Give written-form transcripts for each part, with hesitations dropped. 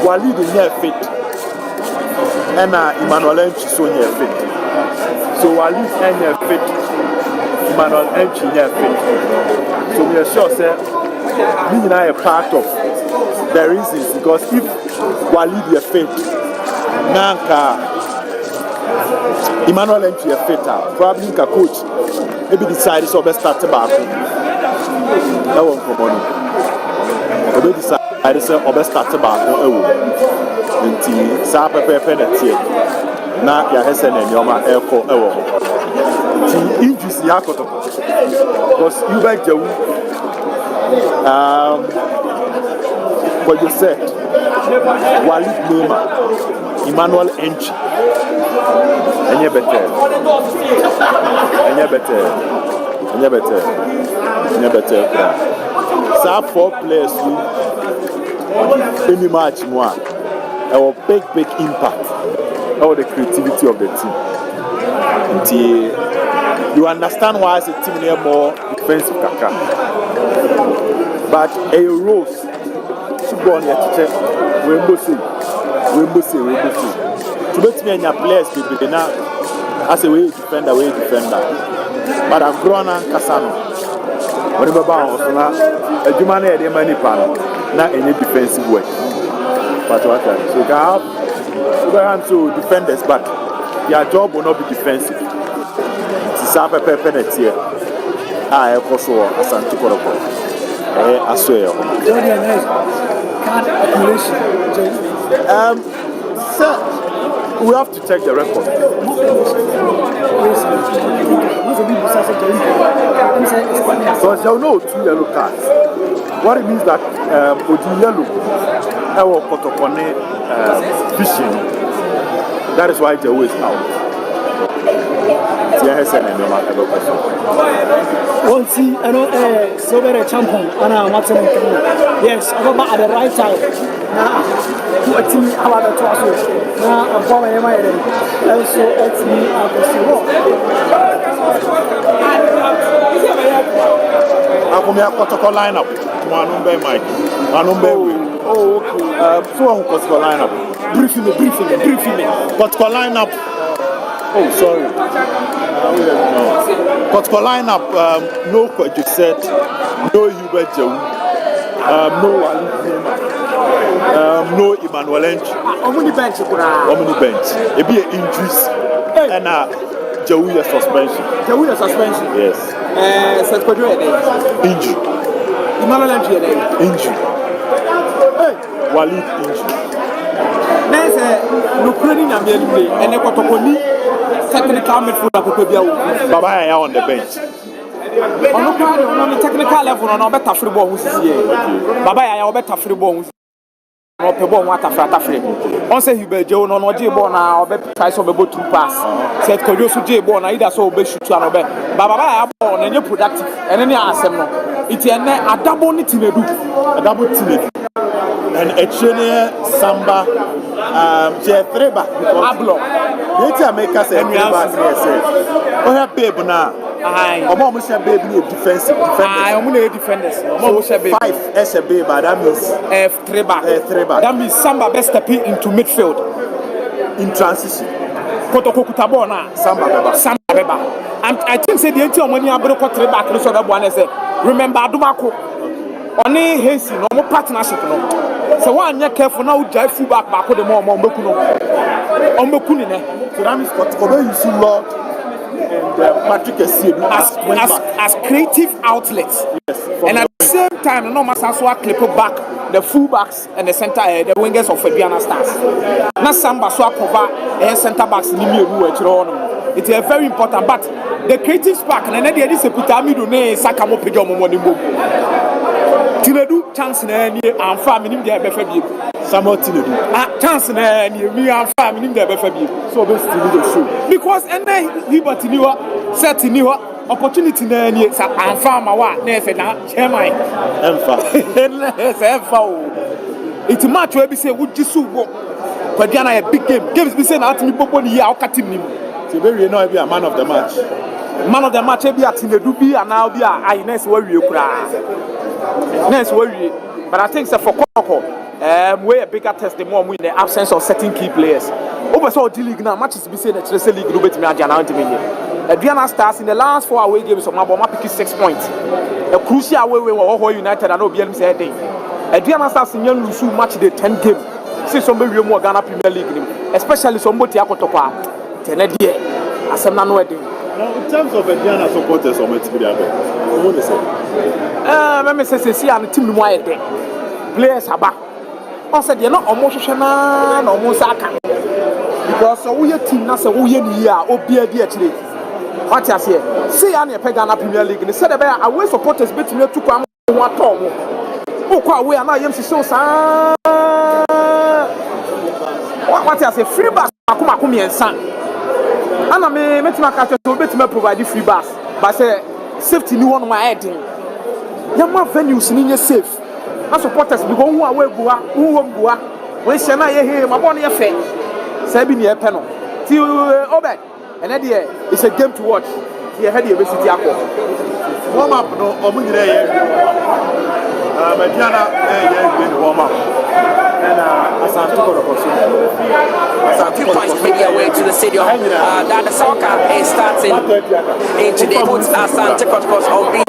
Walid is here fit. And Emmanuel Enchi so here fit. So Walid is here fit. Emmanuel Enchi here fit. So we are sure say we are a part of the reasons, because if Walid is fit, Nanka Emmanuel Enchi is fit, probably the coach maybe decided to start back. That won't come on. Maybe decided to start back. Nti saa pepepe na tie na ya hese na nyoma eko ewo nti injuries ya Kotoko because you back Jawu what you said Walid Nema Emmanuel Enchi enye better saa 4 players who any match no our big impact on the creativity of the team. Until you understand why as a team they are more defensive kaka. But a rose to go on your teacher, we must say. To let me and your players be now as a way defender. But I've grown on Casano. Whatever bounce, a human head, a money panel, not any defensive work. But what so you can have to defenders, but their job will not be defensive. It's a penalty here. I also Asante Kotoko. I swear. Card accumulation. Sir, we have to check the record. Because you know 2 yellow cards. What it means that Odi yellow. Our Kotokone fishing. That is why Jawu is out. See, I know, so very champion, and I'm not saying yes, I got at the right time. Now, a team about the toss. Now, I'm following my head. Also, it's me out of the Kotoko lineup. Mike. Oh, okay. So who Kotoko lineup? Briefing me. Kotoko lineup. Oh, sorry. Kotoko lineup. No Kojikset, no Hubert Jawu, no Walid Nema, no Emmanuel Enchi. How many bench? It be an injuries and Jawu suspension. Yes. Injury. Emmanuel Enchi injury. Walid injury. There's a Ukrainian and a Kotokoni technical midfielder. Baba is on the bench. On the technical level, on a better football. Baba is a better football. No people want to free. On say Hubert Joe no J-ball now, or try some about 2 pass. Said Koyosu J-ball, either so be shoot to an obey. Baba is born and you're productive, and any answer. It's a double knit in a team. And a trainer Samba, Treba, Ablo. Later make us a oh, have baby now. I'm almost a baby defensive. I'm only defenders. Almost a baby. 5 as a baby, that means Treba. That means Samba best step into midfield in transition. Kotoko Kutabona, Samba Beba. And I think say the 80 when you are broke Treba, so that one say, remember Dumako. Only Hazy, no more partnership. So one year careful now, drive full back with the more Mombekuno. So that means Kotoko you see Lord and Patrick as creative outlets. Yes. And at the same time, no matter how clip back the fullbacks and the center, the wingers of Aduana Stars. Not Samba so cover and center backs in the it's very important, but the creative spark and then there is a Putamidu ne Sakamo Pijomo Monimo. Tiledu chance na and farming him there befabi. Samo Tiledu. Chance na me and farming him there befabi. So best to the show. Because and then Hubert Niwa set Niwa opportunity na and farm wa na fe na chairman. Emfa. It's match where we say would jisu go. Kwadiana a big game. Games be say na atimi popo ni ya okatim nim. So very know be a man of the match. Man of the match be at Tiledu be and now be a next where we cry. Next worry, but I think that for Kotoko, way a bigger test the more in the absence of certain key players. Over so the league now matches be saying that the league no better me Aduana Aduana Stars in the last 4 away games of my pick 6 points. A crucial way we United and OBM said thing. Aduana Stars in young Lusu match the 10 game. See somebody more Ghana Premier League, especially somebody Kotoko. 10 year. As I'm not wedding. Now, in terms of Aduana supporters on my TV, what do you say? Let me say, see, I'm team wide there. Players are back. I said, you're not almost Shana, no Mosaka. Because we are team, that's a we are, or be a dear today. What I say, see, I'm a Ghana Premier League, and said, I will supporters bet me to come one tom. Oh, quite we are not young, so what I say, free bus, Akumakumi and son. And I may make my catch to bet me provide free bus, but say, safety new on my head. Yama venues in safe. My supporters be going away, who when Shana here, my bonny affair. Sabine a panel. Till Obed, and idea it's a game to watch. Here, had the city aqua. Warm up, no, Aduana, warm up. And as I'm a few points maybe away to the stadium. That the soccer is starting in today. Puts Asante Kotoko on beat.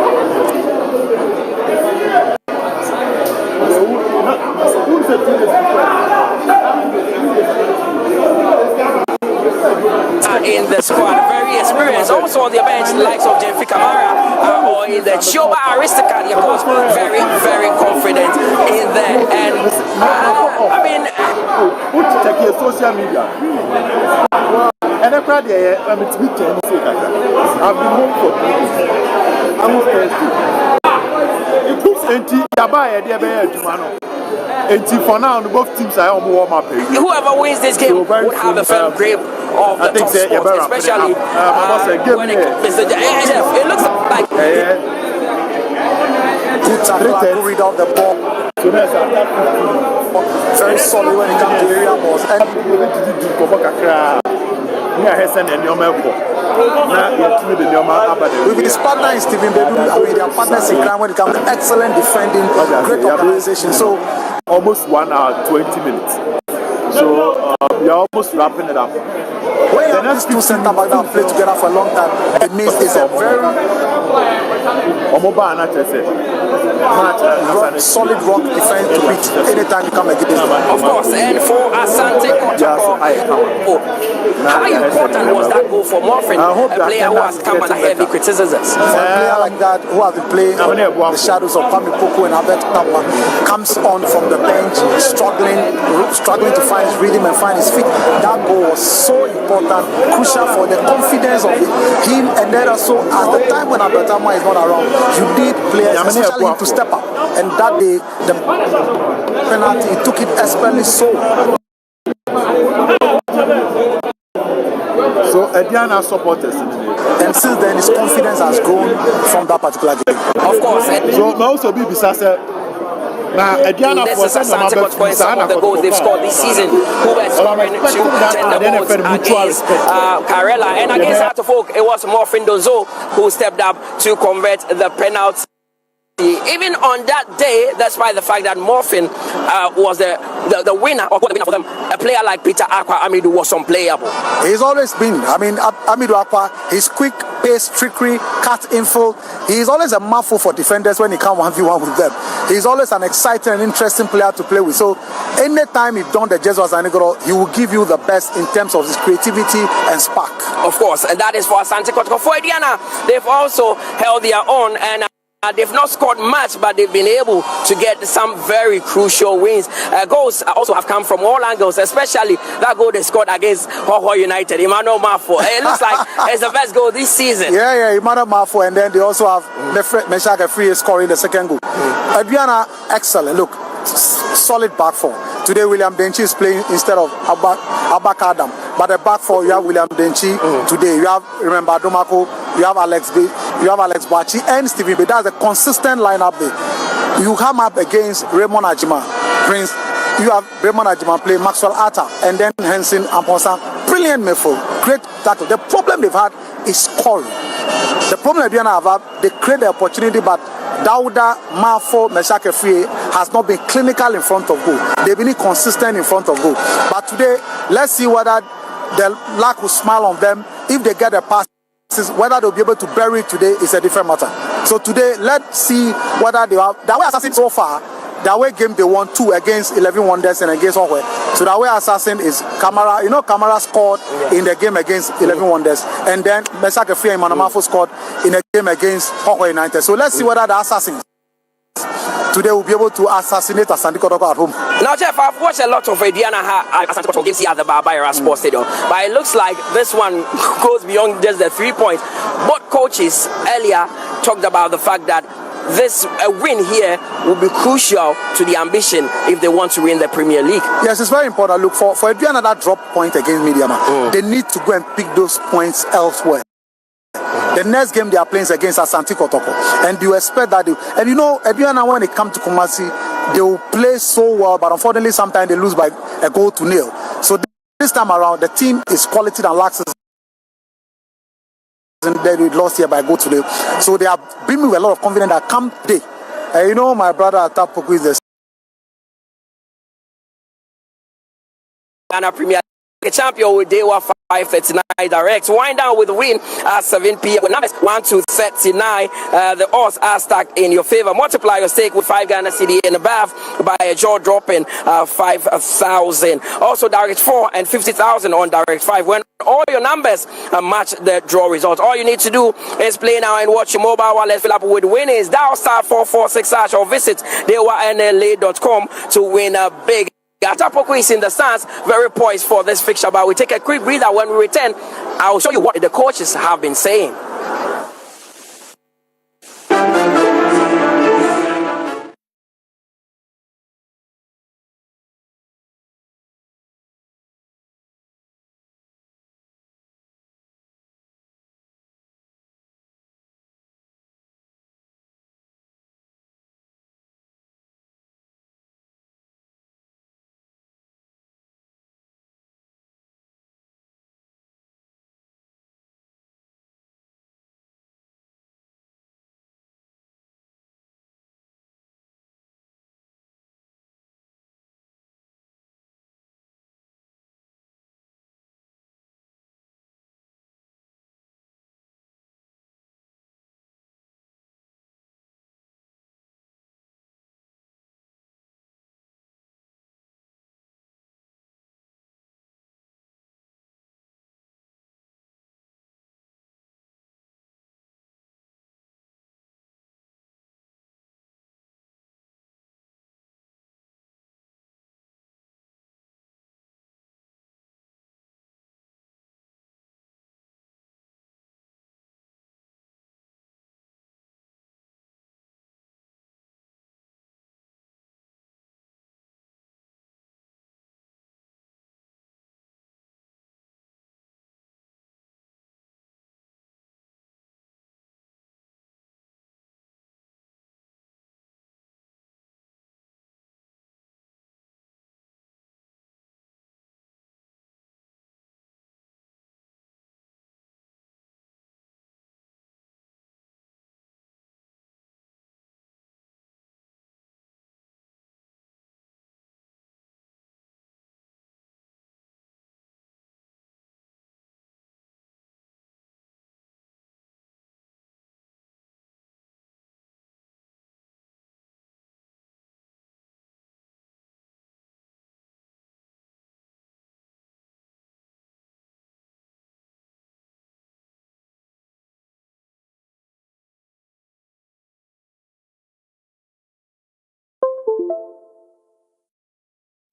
In the squad, very experienced. Also on the bench, the likes of Jeffrey Kamara or in the Choba Aristocrat, of course, very, very confident in there. And I mean, put check your social media. And I cried there, it's weekend. I've been home for 2 weeks. I'm Thursday. It puts empty, Yabaya, dear Bear, for now, both teams are on warm up. Whoever wins this game would have a firm grip of the top spot, especially when it comes to the AHF. It looks like good tackle, good read of the ball. Very solid when it comes to area balls. And with his partner in Stephen Bedu, I mean, their partners in crime when it comes to excellent defending, great organization. So almost 1 hour, 20 minutes. So we are almost wrapping it up. When you have these two centre backs that play together for a long time, it means it's a very solid rock defense to beat anytime you come against them. Of course, and for Asante Kotoko, how important was that goal for Morphin, a player who has come under heavy criticisms? For a player like that, who has been playing the shadows of Pami Poko and Albert Tama, comes on from the bench, struggling to find his rhythm and find his feet. That goal was so important, crucial for the confidence of him, and then also at the time when Albert Tama is not around, you need players, especially him, to step up. And that day, the penalty, he took it expertly so. So Aduana supporters. And since then, his confidence has grown from that particular game. Of course. So also be Bisasa. Now Aduana for some of the goals they've scored this season. Who were scoring 2 tender goals against Karela. And against Artofolk, it was Morfin Dozo who stepped up to convert the penalty. Even on that day, despite the fact that Morphin was the winner, or the winner for them, a player like Peter Aqua Amidu was unplayable. He's always been, Amidu Aqua, his quick pace, trickery, cut infield. He's always a mouthful for defenders when he comes 1v1 with them. He's always an exciting and interesting player to play with. So anytime he's done the Jesuits Anigoro, he will give you the best in terms of his creativity and spark. Of course, and that is for Asante Kotoko. For Aduana, they've also held their own, and they've not scored much, but they've been able to get some very crucial wins. Goals also have come from all angles, especially that goal they scored against Hoho United, Emmanuel Mafo. It looks like it's the best goal this season. Yeah, Emmanuel Mafo, and then they also have Meshaka Free scoring the second goal. Aduana, excellent. Look, solid back four. Today, William Denchi is playing instead of Abak Adam. But the back four, you have William Denchi. Today, you have, remember, Domako, you have Alex B, you have Alex Bachi, and Stevie B. That's a consistent lineup there. You come up against Raymond Ajima, Prince. You have Raymond Ajima play Maxwell Atta, and then Henson Amposa. Brilliant midfield, great tackle. The problem they've had is scoring. The problem Aduana have had, they create the opportunity, but Dauda, Mafo, Meshake Free has not been clinical in front of goal. They've been inconsistent in front of goal. But today, let's see whether the luck will smile on them. If they get a pass, whether they'll be able to bury it today is a different matter. So today, let's see whether they have. The way Assassin so far, the away game they won 2 against 11 Wonders and against Ohwe. So the way Assassin is Kamara, Kamara scored in the game against 11 Wonders, and then Meshake Free and Manamafo scored in a game against Ohwe United. So let's see whether the Assassins today will be able to assassinate Asante Kotoko at home. Now, Jeff, I've watched a lot of Aduana Asante Kotoko games here at the Barbara Sports Stadium, but it looks like this one goes beyond just the 3 points. Both coaches earlier talked about the fact that this win here will be crucial to the ambition if they want to win the Premier League. Yes, it's very important. Look, for Aduana that drop point against Mediama, they need to go and pick those points elsewhere. The next game they are playing is against Asante Kotoko, and you expect that Aduana, when it comes to Kumasi, they will play so well, but unfortunately sometimes they lose by a goal to nil. So this time around, the team is quality than last season. They lost here by goal to nil. So they are bringing with a lot of confidence that come day. My brother Atapoku is the Ghana Premier League champion with day 5:39 direct. Wind down with the win at 7 p.m. with numbers 1 to 39. The odds are stacked in your favor. Multiply your stake with 5 Ghana CD and above by a jaw dropping 5,000. Also direct 4 and 50,000 on direct 5. When all your numbers match the draw results, all you need to do is play now and watch your mobile wallet fill up with winnings. Dial *446# or visit dewanla.com to win a big. Atapoko is in the stands, very poised for this fixture, but we take a quick breather. When we return, I'll show you what the coaches have been saying.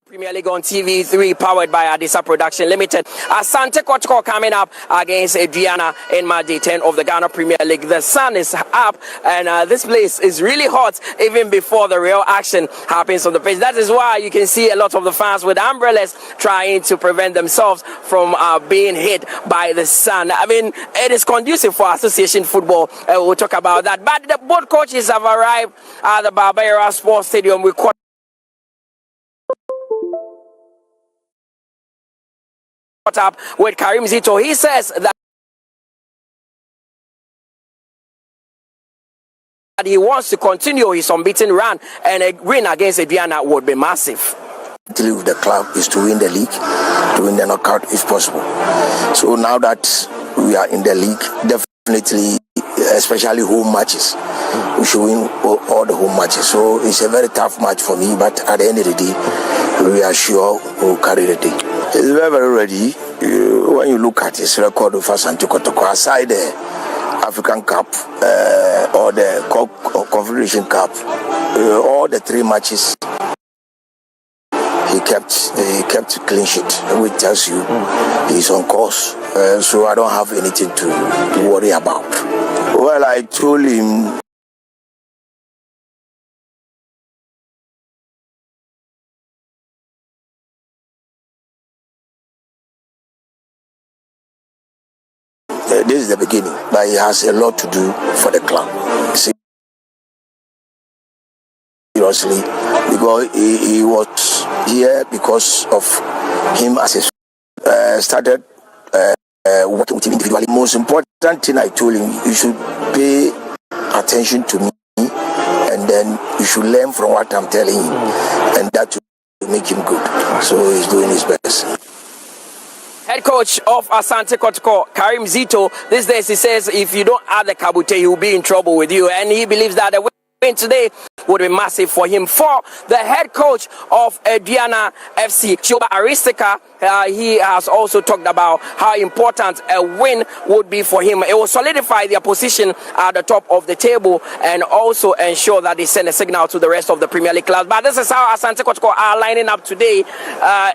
Premier League on TV3, powered by Adisa Production Limited. Asante Kotoko coming up against Aduana in match day 10 of the Ghana Premier League. The sun is up and this place is really hot even before the real action happens on the pitch. That is why you can see a lot of the fans with umbrellas trying to prevent themselves from being hit by the sun. I mean, it is conducive for association football. We'll talk about that. But both coaches have arrived at the Barbara Sports Stadium with up with Karim Zito. He says that he wants to continue his unbeaten run, and a win against Aduana would be massive. With the club is to win the league, to win the knockout if possible. So now that we are in the league, definitely, especially home matches, we should win all the home matches. So it's a very tough match for me, but at the end of the day, we are sure we'll carry the day. It's very, very ready. When you look at his record of Asante Kotoko, aside the African Cup or the Confederation Cup, all the 3 matches, he kept clean sheet, which tells you he's on course. So I don't have anything to worry about. Well, I told him this is the beginning, but he has a lot to do for the club. Seriously, because he was here because of him as he started working with him individually. Most important thing I told him, you should pay attention to me, and then you should learn from what I'm telling him, and that will make him good. So he's doing his best. Head coach of Asante Kotoko, Karim Zito, these days he says if you don't add the Kabute, he will be in trouble with you, and he believes that the win today would be massive for him. For the head coach of Aduana FC, Shoba Aristika, he has also talked about how important a win would be for him. It will solidify their position at the top of the table and also ensure that they send a signal to the rest of the Premier League clubs. But this is how Asante Kotoko are lining up today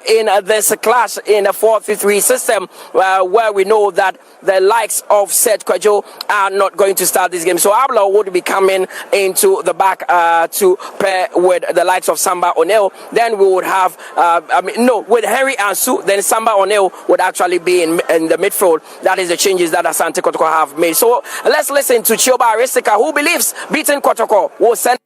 in this clash in a 4-3-3 system where we know that the likes of Seth Kwajo are not going to start this game. So Ablo would be coming into the back to pair with the likes of Samba O'Neil. Then we would have, with Henry Ansu, then Samba O'Neil would actually be in the midfield. That is the changes that Asante Kotoko have made. So let's listen to Chioba Aristika, who believes beating Kotoko will send.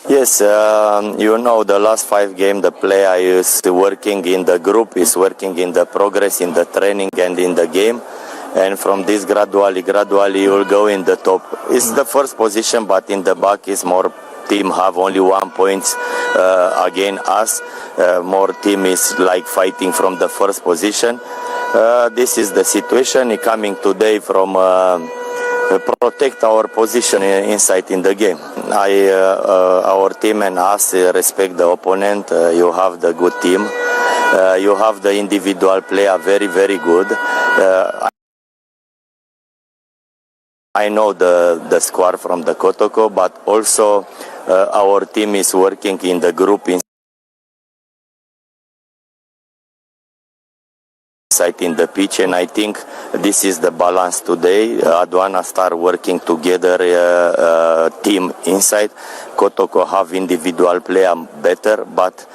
Yes, the last 5 games, the player is working in the group, is working in the progress, in the training and in the game. And from this gradually you will go in the top. It's the first position, but in the back is more team have only 1 point against us. More team is like fighting from the first position. This is the situation coming today from protect our position inside in the game. Our team and us respect the opponent. You have the good team. You have the individual player very, very good. I know the squad from the Kotoko, but also our team is working in the group inside in the pitch, and I think this is the balance today. Aduana start working together, team inside. Kotoko have individual player better, but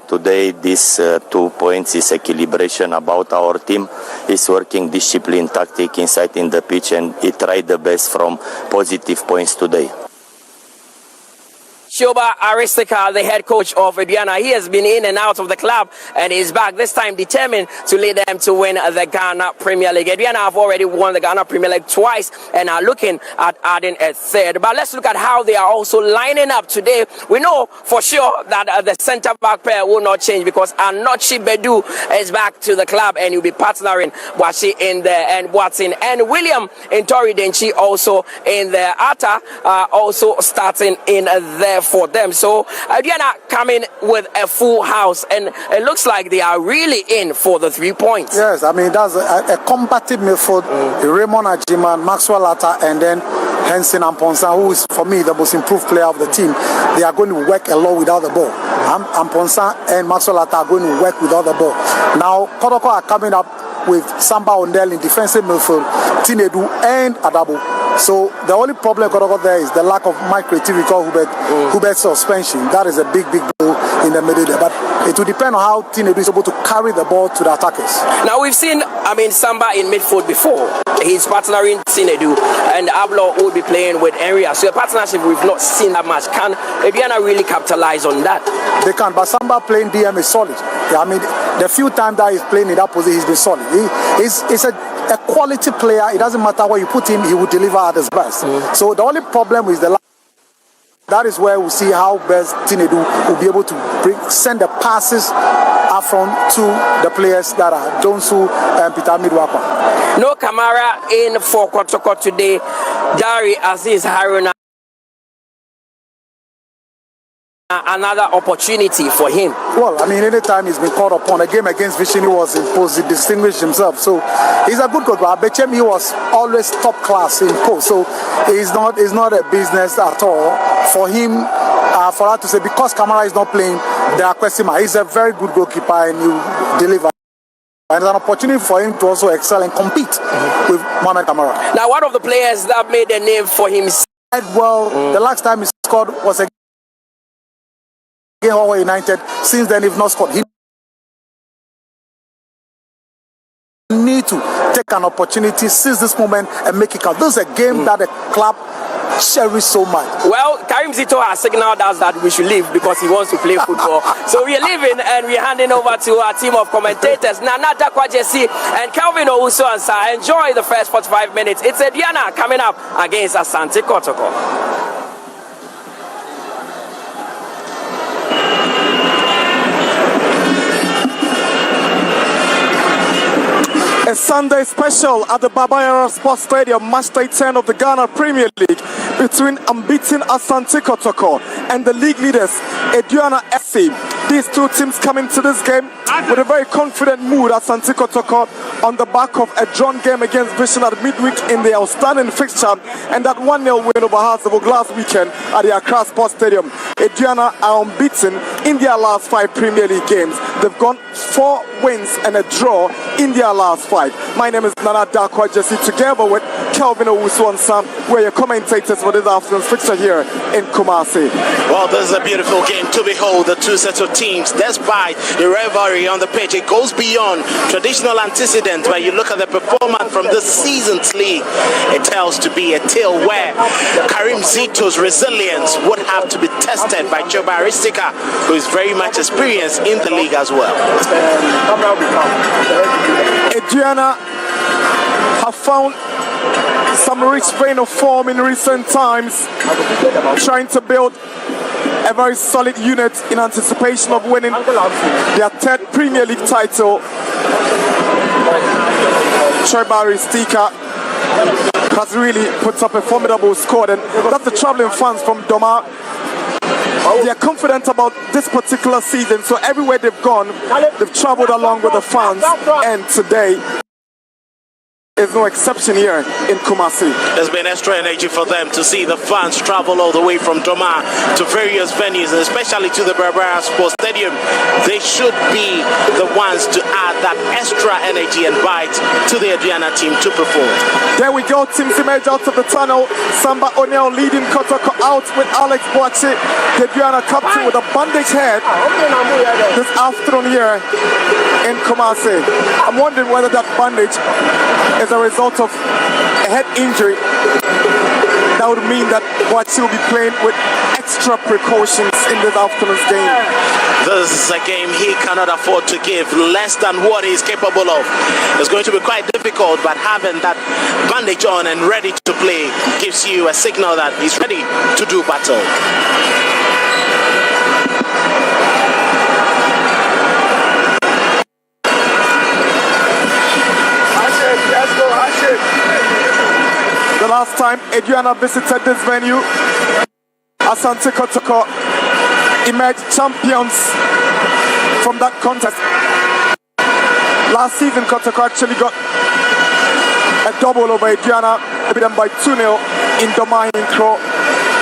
today these 2 points is equilibration about our team. Is working discipline, tactic inside in the pitch, and he tried the best from positive points today. Shoba Aristika, the head coach of Aduana, he has been in and out of the club and is back this time determined to lead them to win the Ghana Premier League. Aduana have already won the Ghana Premier League twice and are looking at adding a third. But let's look at how they are also lining up today. We know for sure that the centre-back pair will not change because Anochi Bedu is back to the club and he'll be partnering Washi in there and Watson and William in Tori Denchi also in there. Atta also starting in there for them. So Aduana coming with a full house and it looks like they are really in for the 3 points. Yes, I mean that's a combative midfield. Raymond Ajiman, Maxwell Atta, and then Henson Amponsa, who is for me the most improved player of the team. They are going to work a lot without the ball. Amponsa and Maxwell Atta are going to work without the ball. Now Kotoko are coming up with Samba Ondel in defensive midfield, Tinedu and Adabo. So the only problem Kotoko there is the lack of my creativity called Hubert's suspension. That is a big blow in the middle there. But it will depend on how Tinedu is able to carry the ball to the attackers. Now we've seen, Samba in midfield before. He's partnering Tinedu and Ablo will be playing with Enria. So a partnership we've not seen that much. Can Aduana really capitalize on that? They can, but Samba playing DM is solid. Yeah, the few times that he's playing in that position, he's been solid. It's a a quality player. It doesn't matter where you put him, he will deliver at his best. So the only problem is that is where we see how best Tinedu will be able to send the passes up front to the players that are Donsu and Peter Midwakwa. No Kamara in for Kotoko today. Dari Aziz Haruna. Another opportunity for him. Well, I mean, anytime he's been called upon, a game against Vision, he was imposed, he distinguished himself. So he's a good goalkeeper. Bechem, he was always top class in post. So it's not a business at all for him. For her to say because Kamara is not playing, there are question marks. He's a very good goalkeeper and you deliver. And an opportunity for him to also excel and compete with Mohamed Kamara. Now, one of the players that made a name for himself. Well, the last time he scored was against Hawaii United. Since then, he's not scored. He need to take an opportunity, seize this moment, and make it count. This is a game that the club cherish so much. Well, Karim Zito has signaled us that we should leave because he wants to play football. So we are leaving and we're handing over to our team of commentators, Nana Dakwajesi and Calvin Owusu Ansa. Enjoy the first 45 minutes. It's Aduana coming up against Asante Kotoko. A Sunday special at the Babayara Sports Stadium, match day 10 of the Ghana Premier League between unbeaten Asante Kotoko and the league leaders Aduana FC. These two teams come into this game with a very confident mood. Asante Kotoko on the back of a drawn game against Vision at midweek in the outstanding fixture and that 1-0 win over Harzebo last weekend at the Accra Sports Stadium. Aduana are unbeaten in their last 5 Premier League games. They've gone 4 wins and a draw in their last 5. My name is Nana Dakwajesi, together with Kelvin Owusu Ansam. We're your commentators for this afternoon's fixture here in Kumasi. Well, this is a beautiful game to behold. The two sets of teams, despite the rivalry on the pitch, it goes beyond traditional antecedents. When you look at the performance from this season's league, it tells to be a tale where Karim Zito's resilience would have to be tested by Choba Aristika, who is very much experienced in the league as well. Aduana have found some rich vein of form in recent times, trying to build a very solid unit in anticipation of winning their 3rd Premier League title. Choba Aristika has really put up a formidable squad, and that's the travelling fans from Doma. They are confident about this particular season, so everywhere they've gone, they've travelled along with the fans, and today is no exception here in Kumasi. There's been extra energy for them to see the fans travel all the way from Doma to various venues, and especially to the Barbara Sports Stadium. They should be the ones to add that extra energy and bite to the Aduana team to perform. There we go, Team emerge out of the tunnel. Samba O'Neill leading Kotoko out with Alex Boache, the Aduana captain, with a bandaged head this afternoon here in Kumasi. I'm wondering whether that bandage is a result of a head injury. That would mean that Boache will be playing with extra precautions in this afternoon's game. This is a game he cannot afford to give less than what he's capable of. It's going to be quite difficult, but having that bandage on and ready to play gives you a signal that he's ready to do battle. The last time Aduana visited this venue, Asante Kotoko emerged champions from that contest. Last season, Kotoko actually got a double over Aduana, beat them by 2-0 in Domain Crow,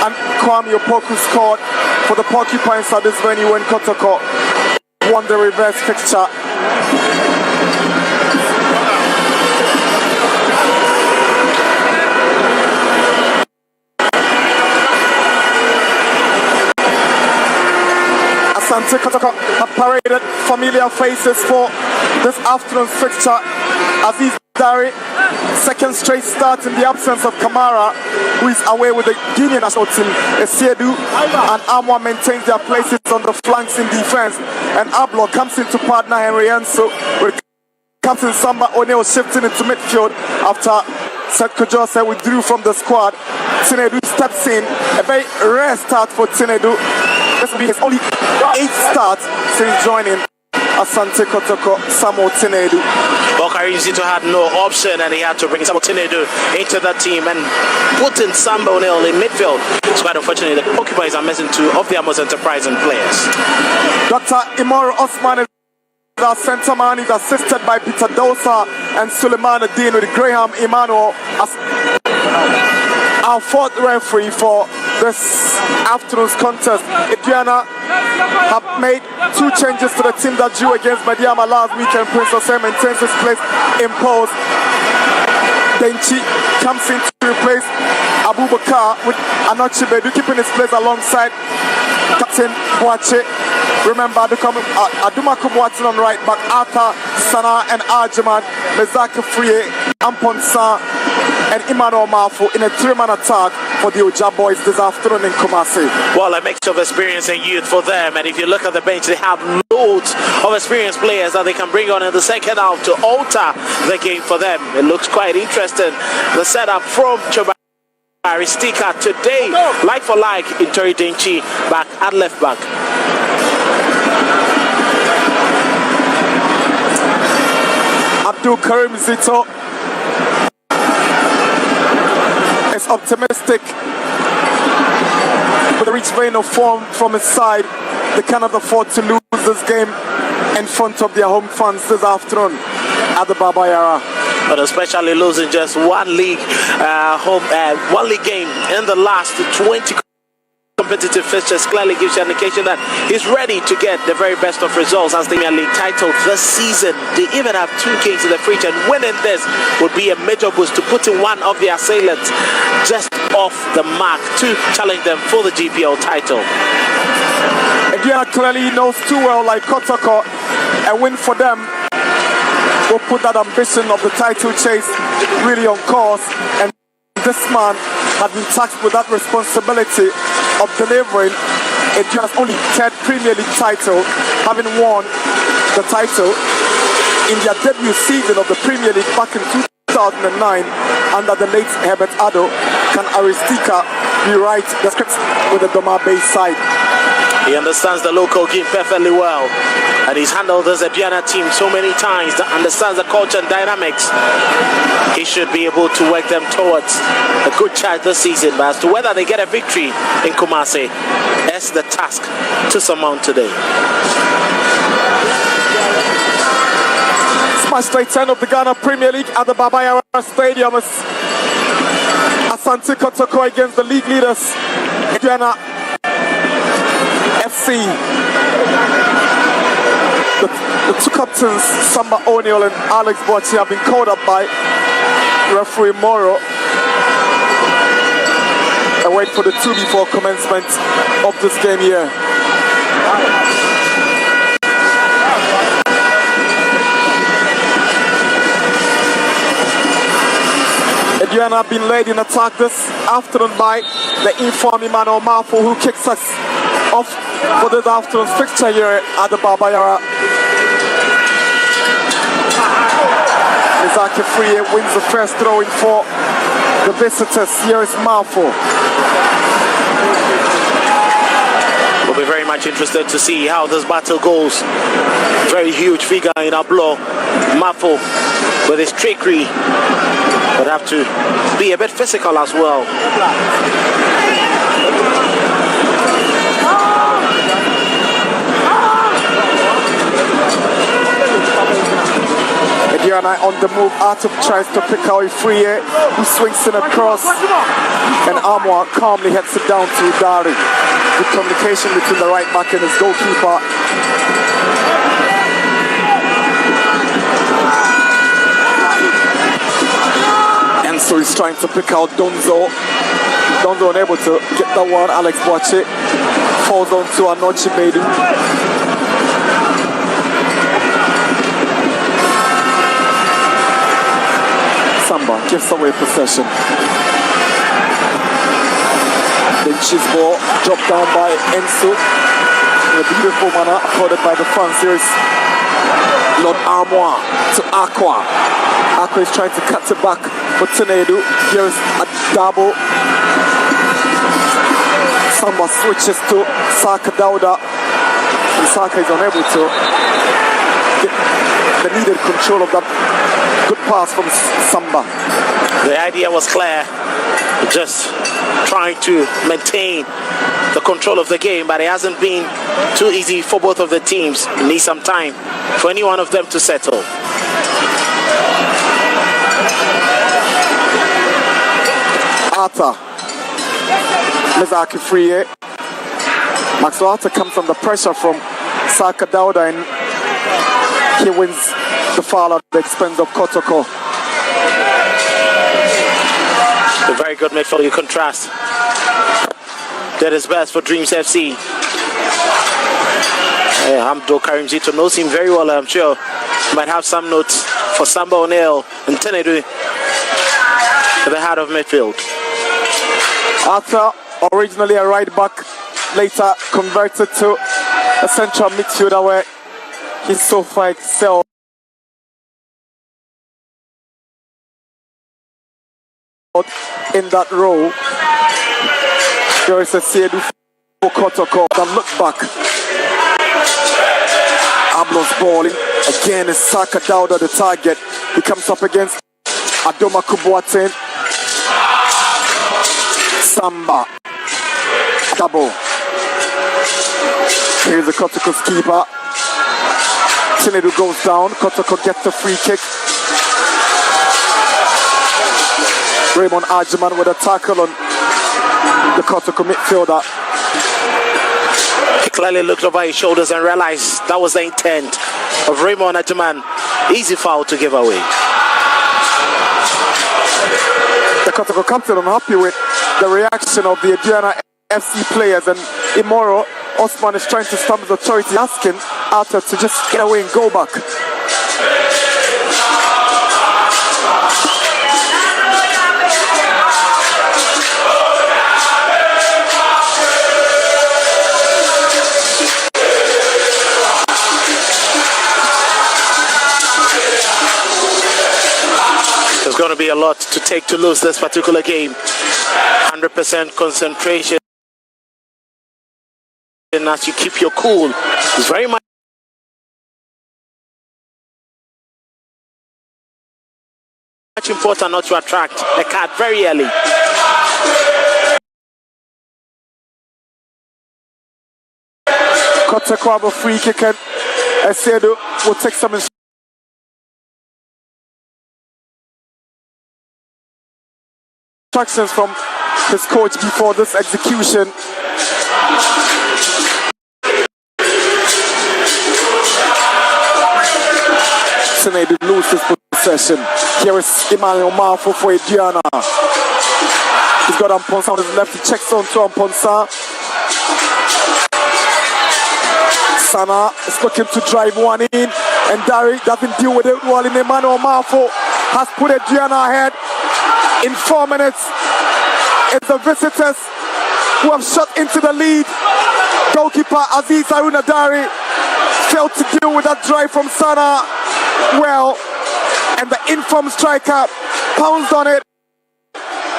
and Kwame Opoku scored for the Porcupines at this venue when Kotoko won the reverse fixture. Asante Kotoko have paraded familiar faces for this afternoon's fixture. Aziz Dari, 2nd straight start in the absence of Kamara, who is away with the Guinea national team. Esiedu and Amwa maintains their places on the flanks in defense, and Ablo comes in to partner Henry Enso with Captain Samba O'Neill shifting into midfield after Seth Kujose withdrew from the squad. Tinedu steps in. A very rare start for Tinedu. This will be his only 8th start since joining Asante Kotoko. Samuel Tinedu. Bokarizito had no option and he had to bring Samuel Tinedu into the team and put in Samba O'Neill in midfield. It's quite unfortunate the Porcupines are missing 2 of their most enterprising players. Dr. Imoro Osman is our centre man. Is assisted by Peter Dosa and Suleiman Adin with Graham Emmanuel as our 4th referee for this afternoon's contest. Aduana have made 2 changes to the team that drew against Madiama last weekend. Prince Osei maintains his place in post. Denchi comes in to replace Abubakar with Anochi Bedu, keeping his place alongside Captain Boache. Remember, Aduma Kumwati on right back, Arthur, Sana and Arjaman, Mezaka Frie, Amponsa and Emmanuel Mafu in a 3-man attack for the Oja boys this afternoon in Kumasi. Well, a mix of experience and youth for them, and if you look at the bench, they have loads of experienced players that they can bring on in the second half to alter the game for them. It looks quite interesting. The setup from Choba Aristika today, like for like, in Tori Denchi back at left back. Abdul Karim Zito is optimistic with a rich vein of form from his side. They cannot afford to lose this game in front of their home fans this afternoon at the Baba Yara. But especially losing just one league game in the last 20 competitive fixtures clearly gives you an indication that he's ready to get the very best of results as the Premier League title this season. They even have 2 games in the fridge, and winning this would be a major boost to putting one of the assailants just off the mark to challenge them for the GPL title. Aduana clearly knows too well, like Kotoko, a win for them will put that ambition of the title chase really on course, and this man has been tasked with that responsibility of delivering Aduana's only 3rd Premier League title, having won the title in their debut season of the Premier League back in 2009 under the late Herbert Addo. Can Aristika rewrite the script with the Doma Bay side? He understands the local game perfectly well, and he's handled this Aduana team so many times that understands the culture and dynamics. He should be able to work them towards a good charge this season, but as to whether they get a victory in Kumasi, that's the task to surmount today. Match day 10 of the Ghana Premier League at the Baba Yara Stadium. Asante Kotoko against the league leaders Aduana FC. The 2 captains, Samba O'Neill and Alex Boachi, have been called up by referee Moro. And wait for the 2 before commencement of this game here. Aduana have been led in attack this afternoon by the informed Emmanuel Mafu, who kicks us off for this afternoon's fixture here at the Baba Yara. Izaki Frie wins the first throw-in for the visitors. Here is Mafu. We'll be very much interested to see how this battle goes. Very huge figure in Ablo. Mafu with his trickery would have to be a bit physical as well. Aduana on the move. Arthur tries to pick out Frie, who swings in across, and Amwa calmly heads it down to Dari. Good communication between the right back and his goalkeeper. And so he's trying to pick out Donzo. Donzo unable to get that one. Alex Boache falls on to Anochi Bedu. Samba gives away possession. Then Chi's ball dropped down by Enzo in a beautiful manner, accorded by the fans. Here is Lord Armour to Aqua. Aqua is trying to cut it back for Tenedu. Here is a double. Samba switches to Saka Dauda. And Saka is unable to get the needed control of that good pass from Samba. The idea was clear, just trying to maintain the control of the game, but it hasn't been too easy for both of the teams. It needs some time for any one of them to settle. Arthur. Mizaki Free. Maxwell Arthur comes under pressure from Saka Dauda and he wins the foul at the expense of Kotoko. A very good midfield, you contrast. That is best for Dreams FC. Hamdo Karimzito knows him very well, I'm sure. Might have some notes for Samba O'Neill and Tenedu at the heart of midfield. Arthur, originally a right back, later converted to a central midfielder where he so far excelled in that role. There is a Sedu for Kotoko and look back. Ablon's balling. Again is Saka Dauda the target. He comes up against Adoma Kubuaten. Samba. Double. Here's the Kotoko's keeper. Tenedu goes down. Kotoko gets the free kick. Raymond Arjiman with a tackle on the Kotoko midfielder. He clearly looked over his shoulders and realized that was the intent of Raymond Arjiman. Easy foul to give away. The Kotoko captain unhappy with the reaction of the Aduana FC players, and Imoro Osman is trying to stamp the authority, asking Arthur to just get away and go back. There's going to be a lot to take to lose this particular game. 100% concentration as you keep your cool. It's very much important not to attract a card very early. Kotoko have a free kick and Esedu will take some instructions from his coach before this execution. Tenedu loses possession. Here is Emmanuel Marfo for Aduana. He's got Amponsa on his left. He checks on to Amponsa. Sana is looking to drive one in, and Dari doesn't deal with it well. Emmanuel Marfo has put Aduana ahead. In 4 minutes, it's the visitors who have shot into the lead. Goalkeeper Aziz Haruna Dari failed to deal with that drive from Sana well, and the informed striker pounced on it,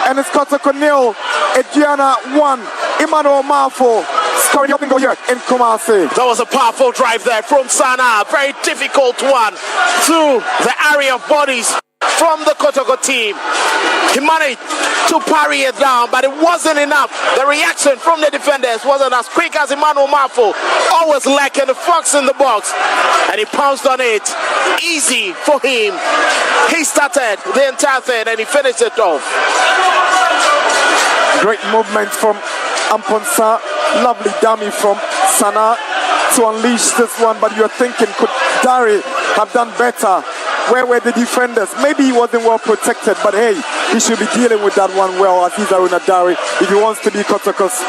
and it's Kotoko 0, Aduana 1. Emmanuel Marfo scoring the opening goal here in Kumasi. That was a powerful drive there from Sana, very difficult one through the area of bodies from the Kotoko team. He managed to parry it down, but it wasn't enough. The reaction from the defenders wasn't as quick as Emmanuel Marfo, always lacking the fox in the box, and he pounced on it. Easy for him. He started the entire thing and he finished it off. Great movement from Amponsa, lovely dummy from Sana to unleash this one, but you're thinking, could Dari have done better? Where were the defenders? Maybe he wasn't well protected, but hey, he should be dealing with that one well, Aziz Haruna Dari, if he wants to be Kotoko's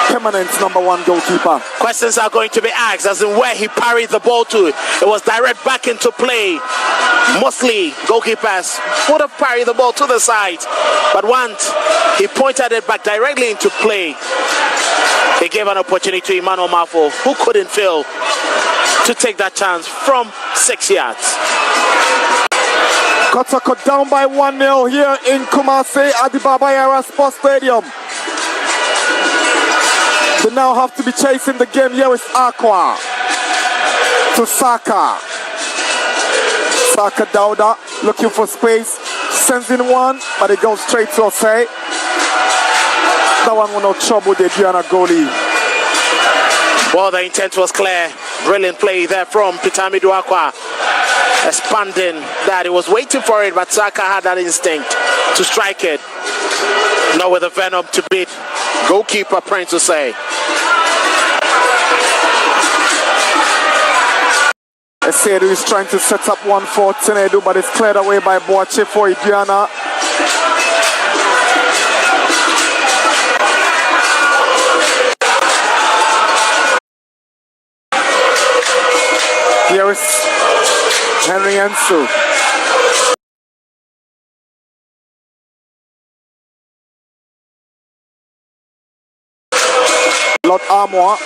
permanent #1 goalkeeper. Questions are going to be asked as in where he parried the ball to. It was direct back into play. Mostly goalkeepers would have parried the ball to the side, but once he pointed it back directly into play, he gave an opportunity to Emmanuel Marfo, who couldn't fail to take that chance from 6 yards. Kotoko down by 1-0 here in Kumasi at the Baba Yara Sports Stadium. They now have to be chasing the game. Here is Aqua to Saka. Saka Dauda looking for space, sends in one, but it goes straight to Osei. That one will not trouble the Aduana goalie. Well, the intent was clear. Brilliant play there from Pitamidu Aqua. Expanding that. He was waiting for it, but Saka had that instinct to strike it. Now with the venom to beat goalkeeper Prince to say. Esedu is trying to set up one for Tenedu, but it's cleared away by Boache for Aduana. Here is Henry Ensu. Lord Armour.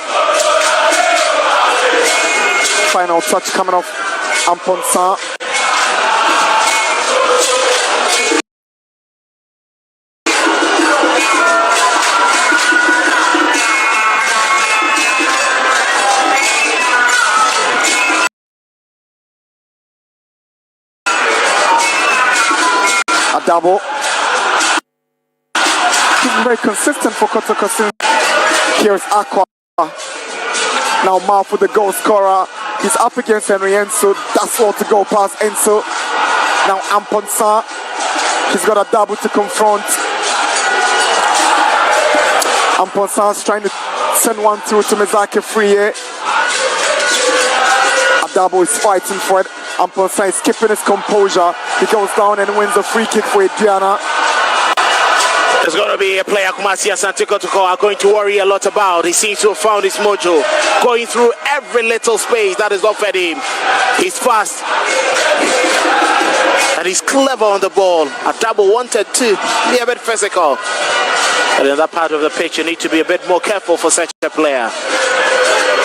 Final touch coming off Amponsa. A double. He's very consistent for Kotoko. Here's Aqua. Now Marf with the goal scorer. He's up against Henry Enso. That's all to go past Enso. Now Amponsa. He's got a double to confront. Amponsa's trying to send one through to Mizaki Friye. A double is fighting for it. Amponsa is keeping his composure. He goes down and wins a free kick for Aduana. There's going to be a player Kumasi Asante Kotoko are going to worry a lot about. He seems to have found his mojo, going through every little space that is offered him. He's fast and he's clever on the ball. A double wanted to be a bit physical, but in that part of the pitch you need to be a bit more careful for such a player.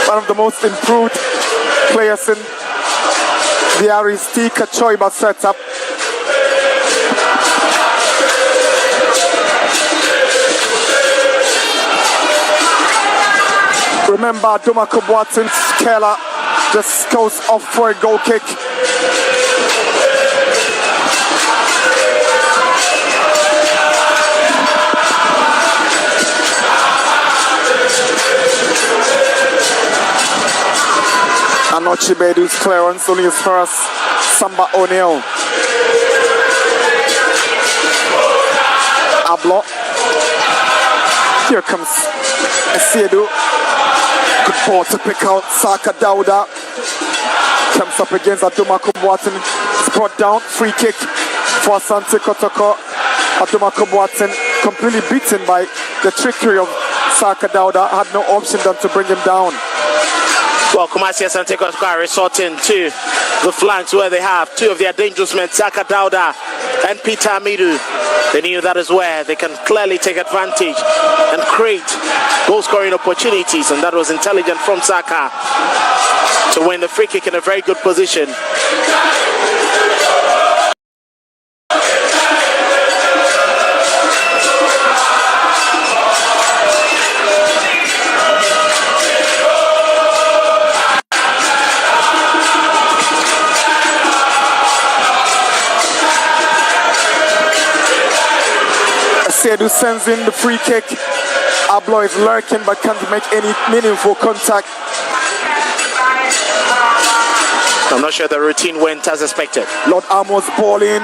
One of the most improved players in the Aristide Choiba setup. Remember, Dumako Boateng's Keller just goes off for a goal kick. Anochibedu's clearance only as far as Samba O'Neill. Ablo. Here comes Esedu. Good ball to pick out. Saka Dauda comes up against Adumako Boateng. It's brought down. Free kick for Asante Kotoko. Adumako Boateng completely beaten by the trickery of Saka Dauda. Had no option than to bring him down. Well, Kumasi Asante Kotoko are resorting to the flanks where they have two of their dangerous men, Saka Dauda and Peter Amidu. They knew that is where they can clearly take advantage and create goal-scoring opportunities, and that was intelligent from Saka to win the free kick in a very good position. Sedu sends in the free kick. Ablo is lurking but can't make any meaningful contact. I'm not sure the routine went as expected. Lord Amos ball in.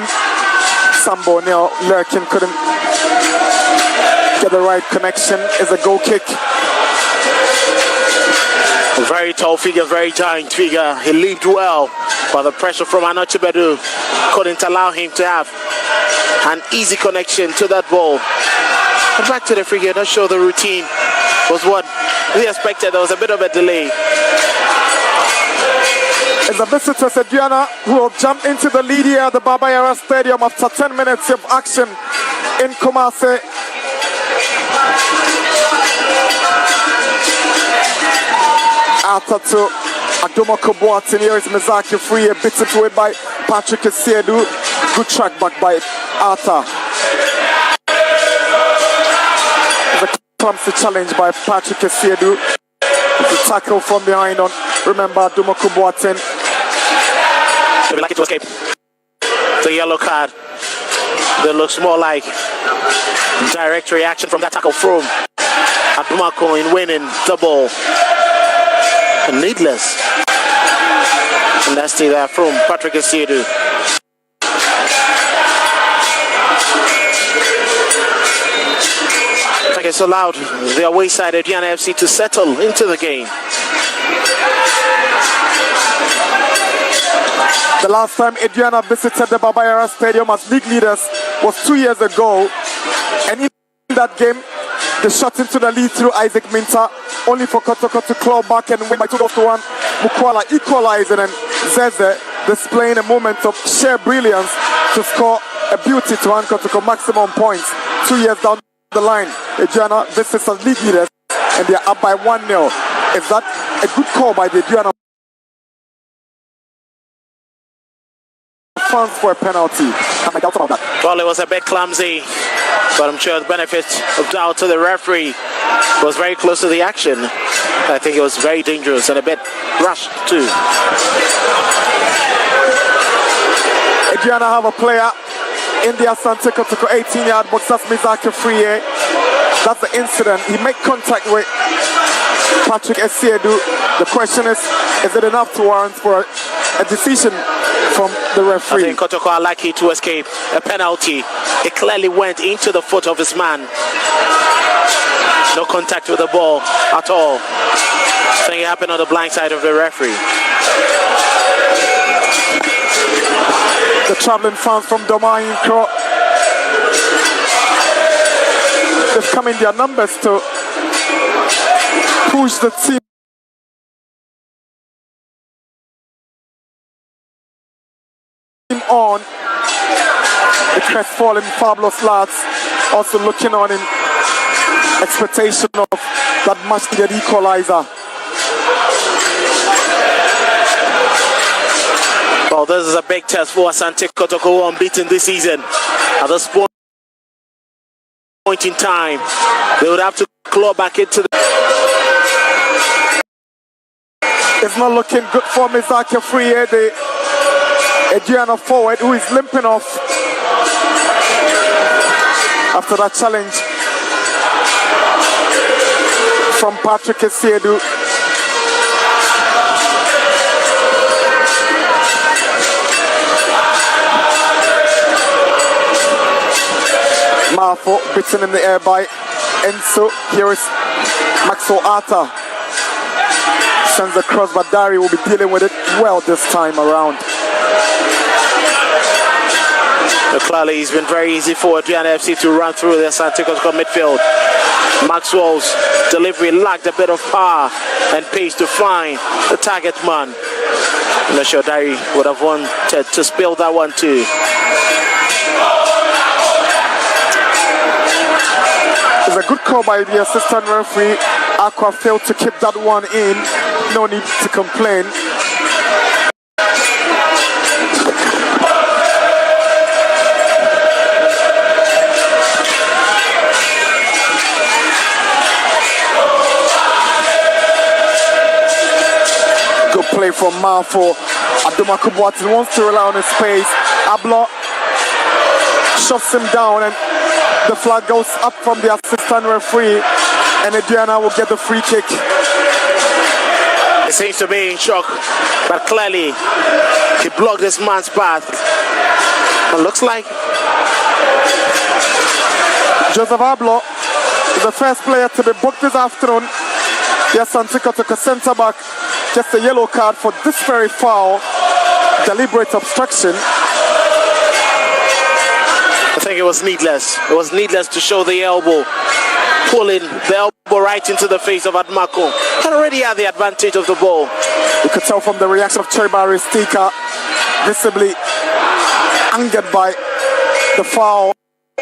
Sambo now lurking, couldn't get the right connection. It's a goal kick. A very tall figure, very giant figure. He leaped well, but the pressure from Anochibedu couldn't allow him to have an easy connection to that ball. And back to the free kick. Not sure the routine was what we expected. There was a bit of a delay. It's the visitors Aduana who have jumped into the lead here at the Baba Yara Stadium after 10 minutes of action in Kumasi. Atatu Aduana Boateng. Here is Mizaki free, a bit away by Patrick Esiedu. Good track back by Arthur. The clumsy challenge by Patrick Esiedu. The tackle from behind on, remember, Aduana Boateng. To be lucky to escape the yellow card. That looks more like direct reaction from that tackle from Aduana in winning the ball. Needless. And that's still there from Patrick Esiedu. It's allowed the away side of Aduana FC to settle into the game. The last time Aduana visited the Babayara Stadium as league leaders was 2 years ago, and in that game they shot into the lead through Isaac Minta, only for Kotoko to claw back and win by 2-1. Mukwala equalizing, and Zeze displaying a moment of sheer brilliance to score a beauty to hand Kotoko maximum points. 2 years down the line, Aduana visits as league leaders and they are up by 1-0. Is that a good call by the Aduana fans for a penalty? I doubt about that. Well, it was a bit clumsy, but I'm sure the benefit of doubt to the referee was very close to the action. I think it was very dangerous and a bit rushed too. Aduana have a player in the Asante Kotoko 18-yard box. That's Mizaki Friye. That's the incident. He made contact with Patrick Esiedu. The question is it enough to warrant for a decision from the referee? I think Kotoko are lucky to escape a penalty. It clearly went into the foot of his man. No contact with the ball at all. I think it happened on the blind side of the referee. The traveling fans from Domain Crow, they've come in their numbers to push the team on. The crestfallen fabulous lads also looking on in expectation of that much needed equalizer. Well, this is a big test for Asante Kotoko, unbeaten this season. At this point in time, they would have to claw back into the... It's not looking good for Mizaki Friye, the Aduana forward, who is limping off after that challenge from Patrick Esiedu. Marfo bitten in the air by Enzo. Here is Maxwell Arthur. Sends a cross, but Dari will be dealing with it well this time around. Clearly, it's been very easy for Aduana FC to run through the Asante Kotoko midfield. Maxwell's delivery lacked a bit of power and pace to find the target man. I'm not sure Dari would have wanted to spill that one too. It's a good call by the assistant referee. Aqua failed to keep that one in. No need to complain. Good play from Marfo. Aduana Boateng wants to rely on his pace. Ablo shoves him down, and the flag goes up from the assistant referee, and Aduana will get the free kick. He seems to be in shock, but clearly he blocked this man's path. It looks like Joseph Ablo is the first player to be booked this afternoon. Yes, Asante Kotoko centre back, just a yellow card for this very foul, deliberate obstruction. I think it was needless. It was needless to show the elbow, pulling the elbow right into the face of Admako. Had already had the advantage of the ball. You could tell from the reaction of Cheribari Stika, visibly angered by the foul.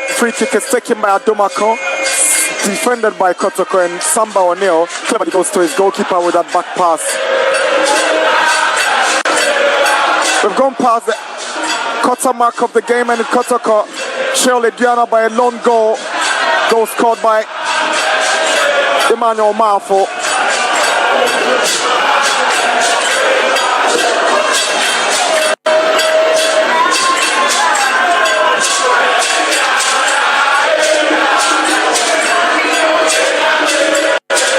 Free kick is taken by Adomako, defended by Kotoko, and Samba O'Neill cleverly goes to his goalkeeper with that back pass. We've gone past the quarter mark of the game, and Kotoko trailed Aduana by a long goal. Goal scored by Emmanuel Mafo.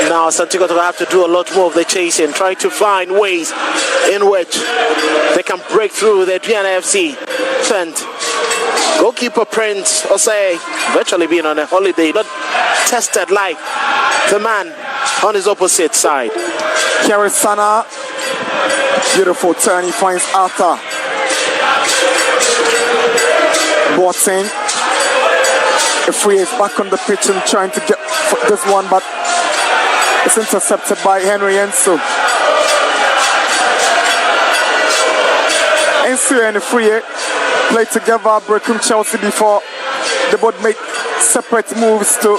Now Santiago will have to do a lot more of the chasing, trying to find ways in which they can break through the Aduana FC. And goalkeeper Prince Osei virtually being on a holiday, not tested like the man on his opposite side. Kerry Sana, beautiful turn, he finds Arthur. Boateng, the free is back on the pitch and trying to get this one, but it's intercepted by Henry Enso. Enso and the free play together, breaking Chelsea before they both make separate moves to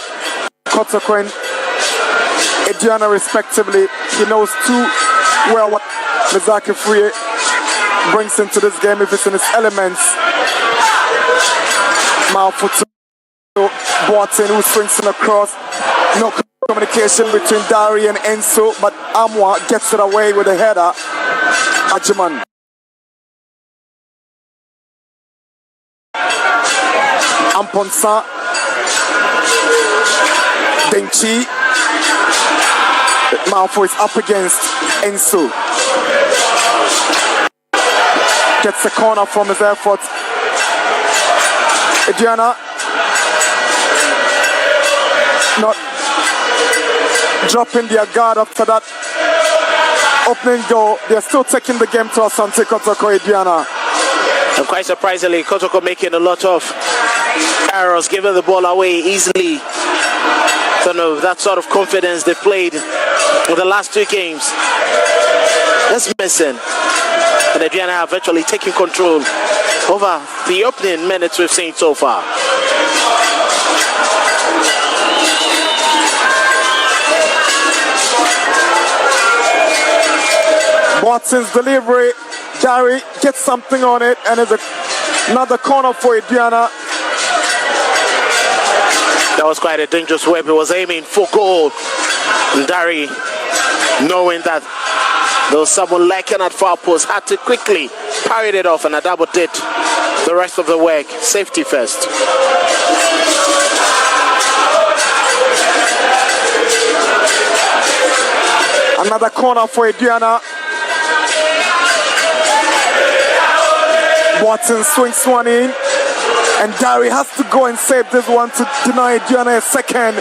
Kotoko and Aduana respectively. He knows too well what Mizaki Free brings into this game if it's in its elements. Malfoot to Boateng, who swings in across. No communication between Dari and Enso, but Amwa gets it away with a header. Ajiman. Amponsa. Denchi. Malfoy is up against Enso. Gets the corner from his effort. Aduana not dropping their guard after that opening goal. They're still taking the game to Asante Kotoko Aduana. And quite surprisingly, Kotoko making a lot of errors, giving the ball away easily. Don't know, that sort of confidence they played in the last two games. That's missing. And Aduana have virtually taken control over the opening minutes we've seen so far. Watson's delivery, Gary gets something on it, and there's another corner for Aduana. That was quite a dangerous whip. He was aiming for goal. And Dari, knowing that there was someone lacking at far post, had to quickly parry it off, and Adabo did the rest of the work. Safety first. Another corner for Aduana. Watson swings one in, and Dari has to go and save this one to deny Aduana a second.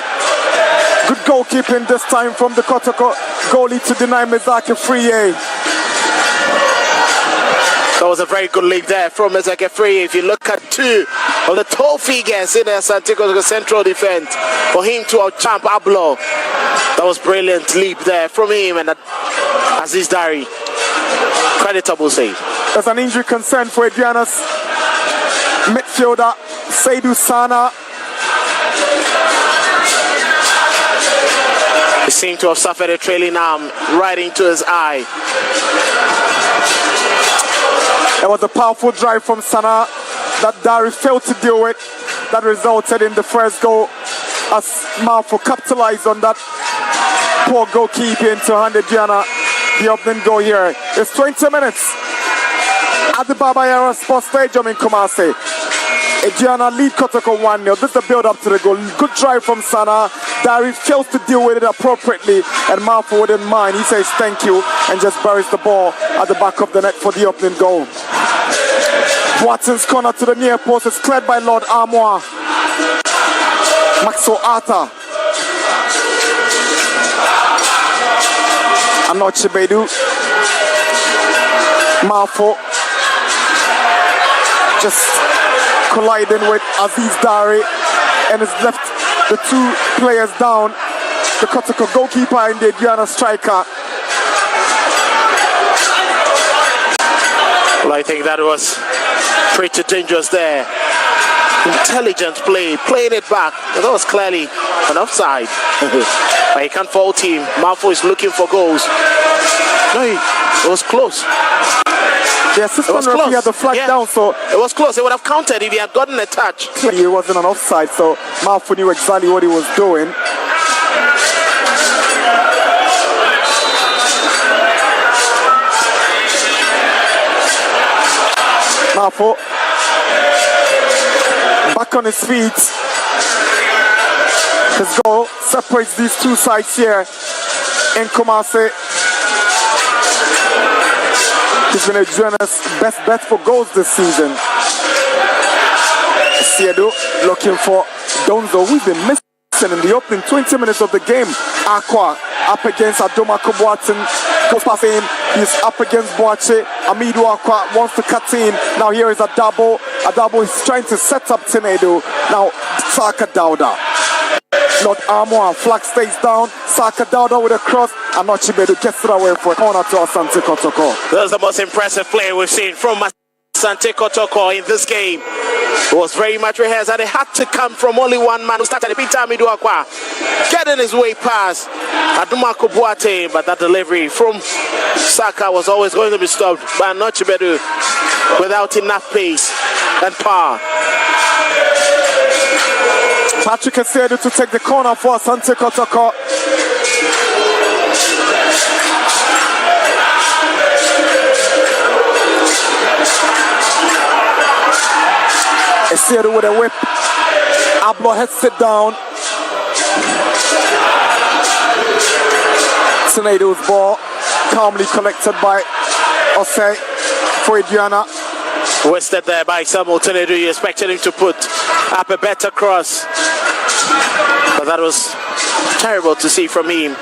Good goalkeeping this time from the Kotoko goalie to deny Mizaki Free. That was a very good leap there from Mizaki Free. If you look at two of the tall figures in the Santiago central defense, for him to outchamp Ablo, that was brilliant leap there from him and Aziz Dari. Creditable save. There's an injury concern for Aduana's midfielder, Seydou Sana. He seemed to have suffered a trailing arm right into his eye. There was a powerful drive from Sana that Dari failed to deal with. That resulted in the first goal as Malfo capitalized on that poor goalkeeping to hand Aduana the opening goal here. It's 20 minutes at the Baba Yara Sports Stadium in Kumasi. Aduana lead Kotoko 1-0. This is the build-up to the goal. Good drive from Sana. Dari fails to deal with it appropriately, and Malfo wouldn't mind. He says thank you and just buries the ball at the back of the net for the opening goal. Watson's corner to the near post is cleared by Lord Armour. Maxo Arthur. Anoche Bedu. Malfo just colliding with Aziz Dari and has left the two players down. The Kotoko goalkeeper and the Aduana striker. Well, I think that was pretty dangerous there. Intelligent play, playing it back. That was clearly an offside. But you can't fault him. Malfo is looking for goals. No, it was close. The assistant referee had the flag down, so it was close. It would have counted if he had gotten a touch. He wasn't an offside, so Malfoy knew exactly what he was doing. Malfoy back on his feet. His goal separates these two sides here in Kumasi. He's been Aduana's best bet for goals this season. Siedo looking for Donzo, who's been missing in the opening 20 minutes of the game. Aqua up against Adoma Kobuatin. Goes past him. He's up against Boache. Amidu Aqua wants to cut in. Now here is Adabo. Adabo is trying to set up Tenedo. Now Saka Dauda. Lord Armour, flag stays down. Saka Dauda with a cross. And not Chibedu gets it away for a corner to Asante Kotoko. That's the most impressive play we've seen from Asante Kotoko in this game. It was very much rehearsed and it had to come from only one man who started. Peter Amiduakwa getting his way past Aduma Kobuate, but that delivery from Saka was always going to be stopped by Nochibedu without enough pace and power. Patrick Esedu to take the corner for Asante Kotoko. Esedu with a whip. Ablo heads it down. Tenedo's ball calmly collected by Osei for Aduana. Wasted there by Samuel Tenedo. You expected him to put up a better cross, but that was terrible to see from him,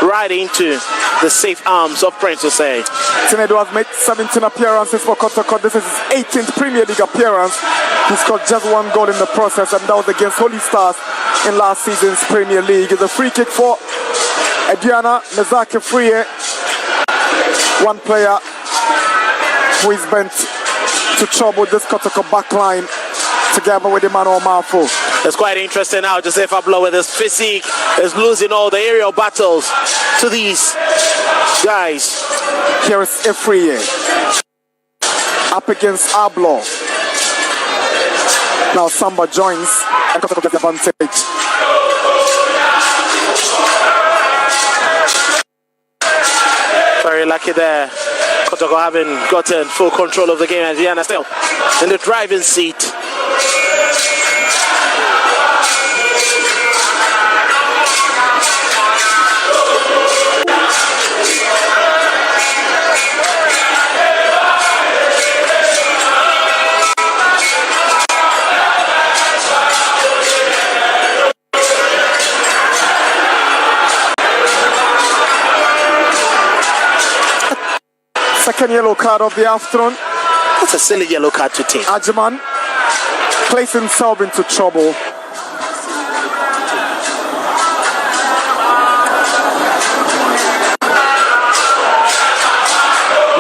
right into the safe arms of Prince Osei. Tenedo has made 17 appearances for Kotoko. This is his 18th Premier League appearance. He scored just one goal in the process, and that was against Holy Stars in last season's Premier League. It's a free kick for Aduana. Mezake Frie, one player who is bent to trouble this Kotoko backline together with Emmanuel Malfoy. It's quite interesting now. Joseph Ablo with his physique is losing all the aerial battles to these guys. Here is Efrie up against Ablo. Now Samba joins and Kotoko gets the advantage. Very lucky there. Kotoko having gotten full control of the game, and Aduana still in the driving seat. Second yellow card of the afternoon. That's a silly yellow card to take. Ajiman placed himself into trouble.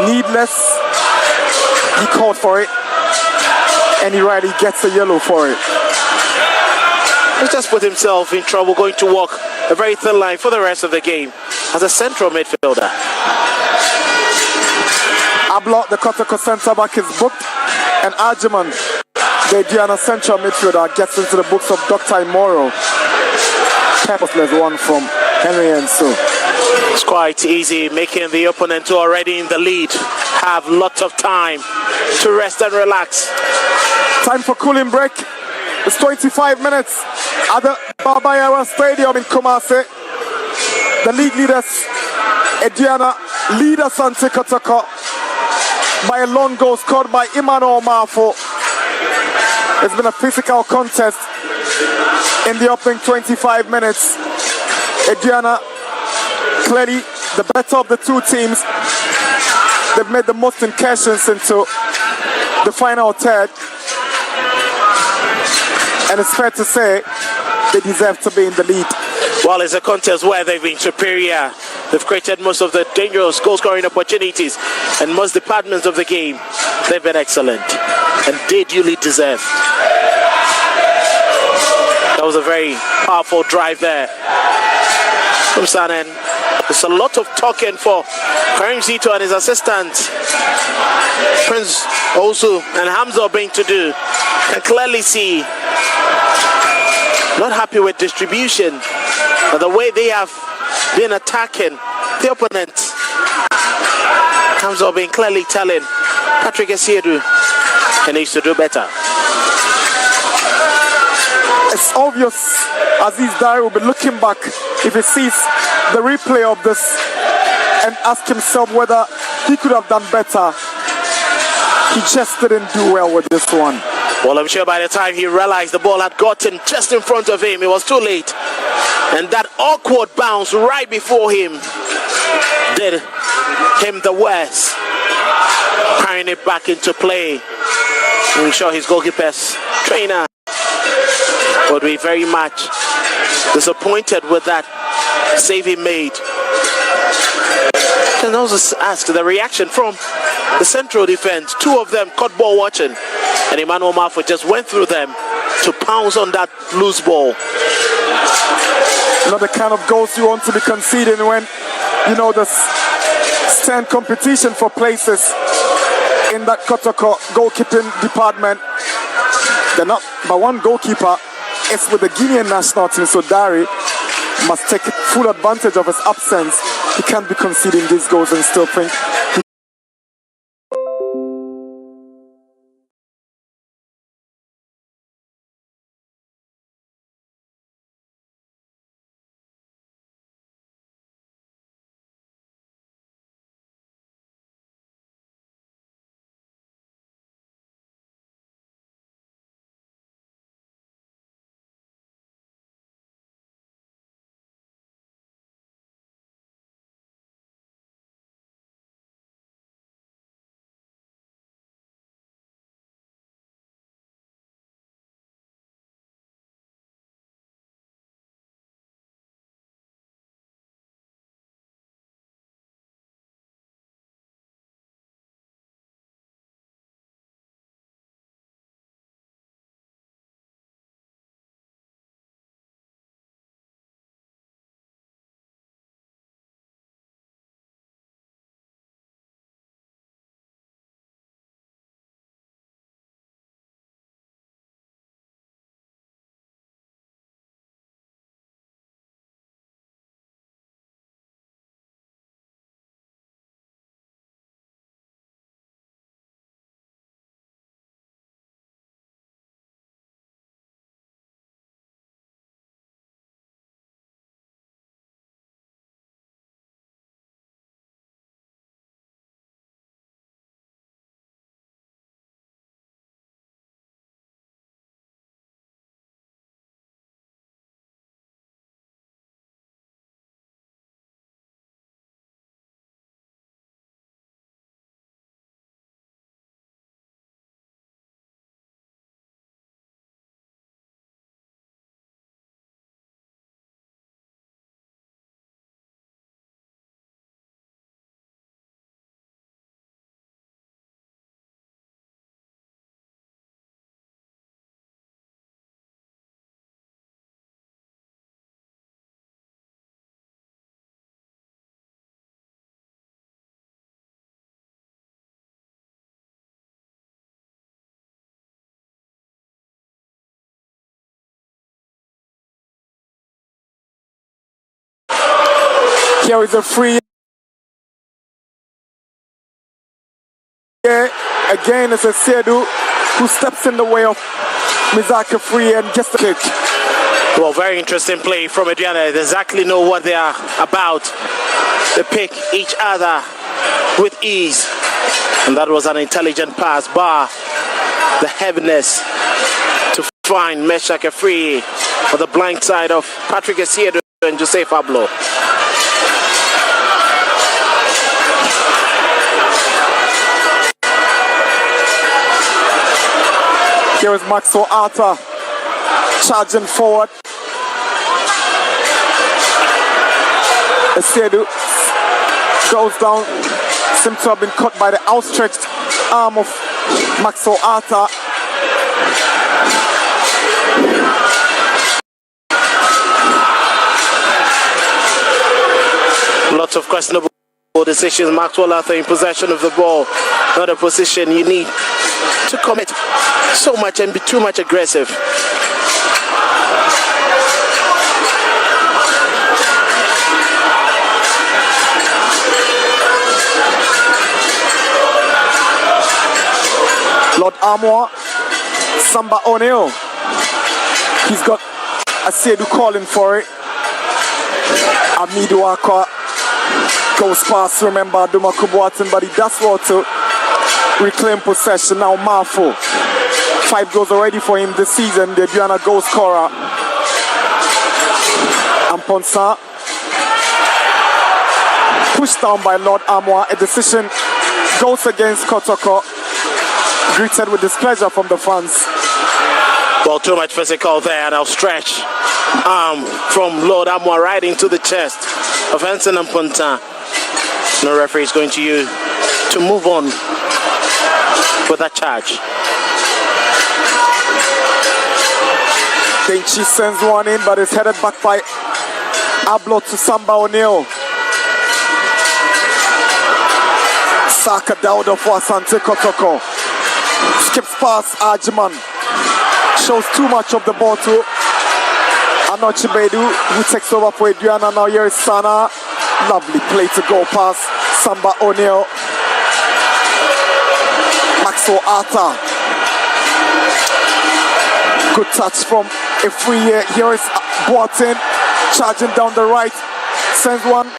Needless. He called for it, and he gets a yellow for it. He's just put himself in trouble, going to walk a very thin line for the rest of the game as a central midfielder. Ablo, the Kotoko centre back, is booked, and Ajiman, the Aduana central midfielder, gets into the books of Dr. Imoro. Purposeless one from Henry Enso. It's quite easy making the opponent who are already in the lead have lots of time to rest and relax. Time for cooling break. It's 25 minutes at the Babayara Stadium in Kumasi. The league leaders, Aduana, lead Asante Kotoko by a lone goal scored by Emmanuel Malfoy. It's been a physical contest in the opening 25 minutes. Aduana, clearly the better of the two teams. They've made the most incursions into the final third. And it's fair to say they deserve to be in the lead. Well, it's a contest where they've been superior. They've created most of the dangerous goal-scoring opportunities and most departments of the game. They've been excellent and they duly deserved. That was a very powerful drive there from Sanen. There's a lot of talking for Karim Zito and his assistant Prince also and Hamza being to do. Can clearly see not happy with distribution, but the way they have been attacking the opponent. Hamza being clearly telling Patrick Asiedu he needs to do better. It's obvious Aziz Dari will be looking back if he sees the replay of this and ask himself whether he could have done better. He just didn't do well with this one. Well, I'm sure by the time he realized the ball had gotten just in front of him, it was too late. And that awkward bounce right before him did him the worst. Carrying it back into play. I'm sure his goalkeeper's trainer would be very much disappointed with that save he made. And also ask the reaction from the central defense. Two of them caught ball watching, and Emmanuel Mafo just went through them to pounce on that loose ball. Not the kind of goals you want to be conceding when you know the stand competition for places in that Kotoko goalkeeping department. The number one goalkeeper is with the Guinean national team, so Dari must take full advantage of his absence. He can't be conceding these goals and still think he here is a free. Again, it's a Sedu who steps in the way of Mizaka Free and gets the kick. Well, very interesting play from Aduana. They exactly know what they are about. They pick each other with ease. And that was an intelligent pass, bar the heaviness to find Meshak Free on the blind side of Patrick Asiedu and Jose Pablo. Here is Maxwell Arthur charging forward. Asiedu goes down, seems to have been caught by the outstretched arm of Maxwell Arthur. Lots of questionable decisions. Maxwell Arthur in possession of the ball. Not a position you need to commit so much and be too much aggressive. Lord Armour, Samba O'Neill. He's got Asedu calling for it. Amidu Akwa goes past, remember Duma Kubuatin, but he does well to reclaim possession. Now Marfo, 5 goals already for him this season, the Aduana goal scorer. Amponsa pushed down by Lord Armour. A decision goes against Kotoko, greeted with displeasure from the fans. Well, too much physical there. Now stretch arm from Lord Armour right into the chest of Hansen and Ponta. No referee is going to use to move on with that charge. Denchi sends one in, but it's headed back by Ablo to Samba O'Neill. Saka Dauda for Asante Kotoko. Skips past Ajman. Shows too much of the ball to Anochi Bedu, who takes over for Aduana. Now here is Sana. Lovely play to go past Samba O'Neill. Maxwell Arthur. Good touch from a free here. Here is Boateng charging down the right. Sends one.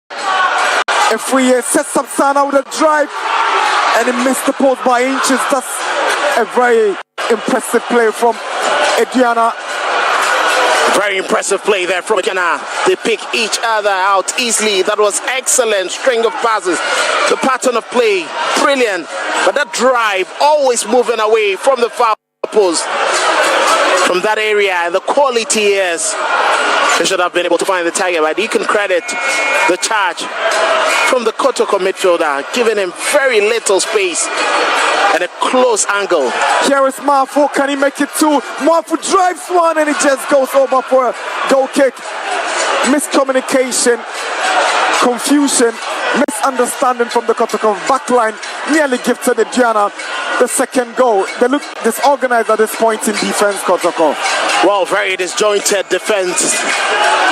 A free here. Sets up Sana with a drive. And he missed the post by inches. That's a very impressive play from Aduana. Very impressive play there from Aduana. They pick each other out easily. That was excellent string of passes. The pattern of play, brilliant. But that drive, always moving away from the foul post. From that area, and the quality is, they should have been able to find the target, but you can credit the charge from the Kotoko midfielder, giving him very little space and a close angle. Here is Marfo. Can he make it two? Marfo drives one and it just goes over for a goal kick. Miscommunication, confusion, misunderstanding from the Kotoko backline nearly gifted Aduana the second goal. They look disorganized at this point in defense, Kotoko. Well, very disjointed defense.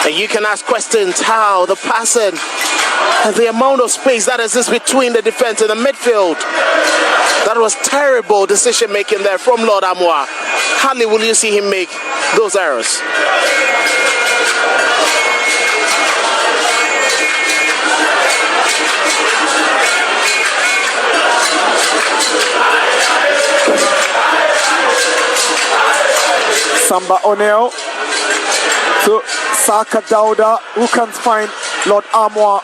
And you can ask questions how the passing and the amount of space that exists between the defense and the midfield. That was terrible decision making there from Lord Armour. Hardly will you see him make those errors. Samba O'Neill to Saka Dauda, who can't find Lord Armour.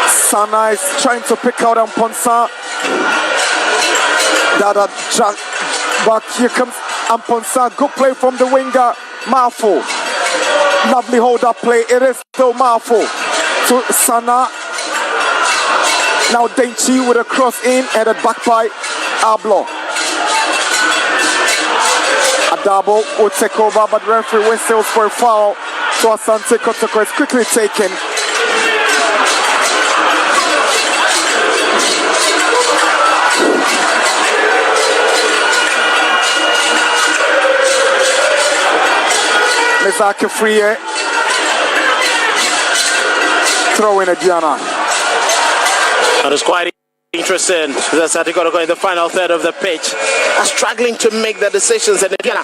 Sana is trying to pick out Amponsa. Dada jack back. Here comes Amponsa. Good play from the winger, Marfo. Lovely hold up play. It is still Marfo to Sana. Now Denchi with a cross in, headed back by Ablo. Adabo will take over, but referee whistles for a foul. So Asante Kotoko is quickly taken. Mizaki Free throw in Aduana. That is quite interesting. That's Kotoko in the final third of the pitch are struggling to make the decisions, and Aduana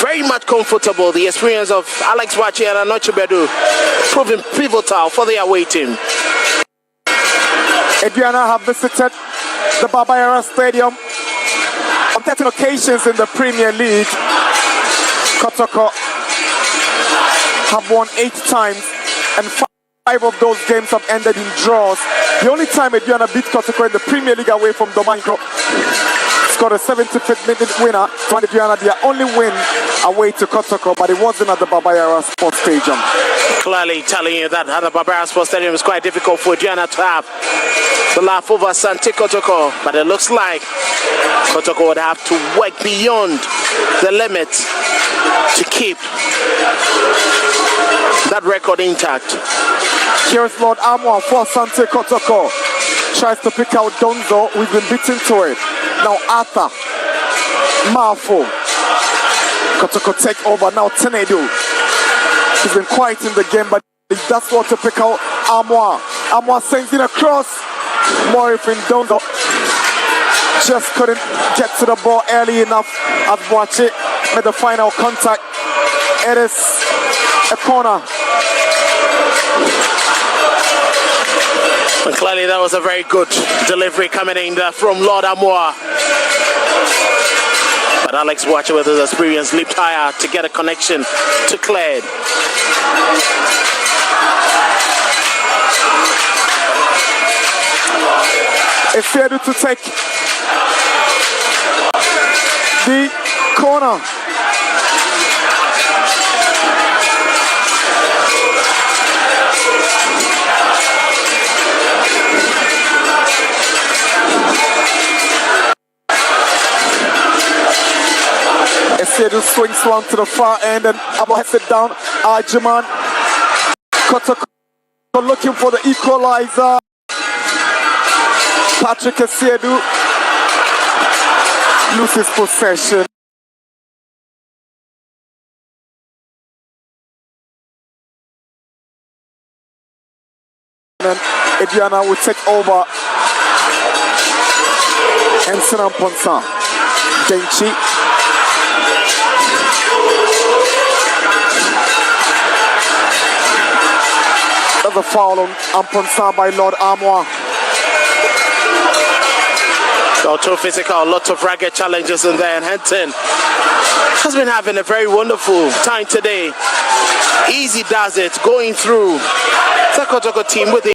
very much comfortable. The experience of Alex Wachi and Anochi Bedu proving pivotal for the away team. Aduana have visited the Babayara Stadium on 13 occasions in the Premier League. Kotoko have won 8 times, and 5 of those games have ended in draws. The only time Aduana beat Kotoko in the Premier League away from Domingo scored a 75th minute winner for Aduana, their only win away to Kotoko, but it wasn't at the Babayara Sports Stadium. Clearly telling you that at the Babayara Sports Stadium is quite difficult for Aduana to have the laugh over Asante Kotoko, but it looks like Kotoko would have to work beyond the limit to keep that record intact. Here's Lord Armour for Asante Kotoko. Tries to pick out Donzo. We've been beaten to it. Now Arthur. Marfo. Kotoko take over. Now Tenedo. He's been quiet in the game, but he does want to pick out Armour. Armour sends in a cross. Morif and Donzo just couldn't get to the ball early enough. As Boache made the final contact. It is a corner. And clearly that was a very good delivery coming in there from Lord Amoa. But Alex Boache with his experience leaped higher to get a connection to Claire. It's fair to take the corner. Esedu swings one to the far end and Abu has it down. Arjuman Kotoko looking for the equalizer. Patrick Esedu loses possession. And Aduana will take over. Henson and Ponsa. Denchi. Another foul on Amponsa by Lord Armour. Too physical, lots of ragged challenges in there, and Henton has been having a very wonderful time today. Easy does it, going through the Kotoko team with it.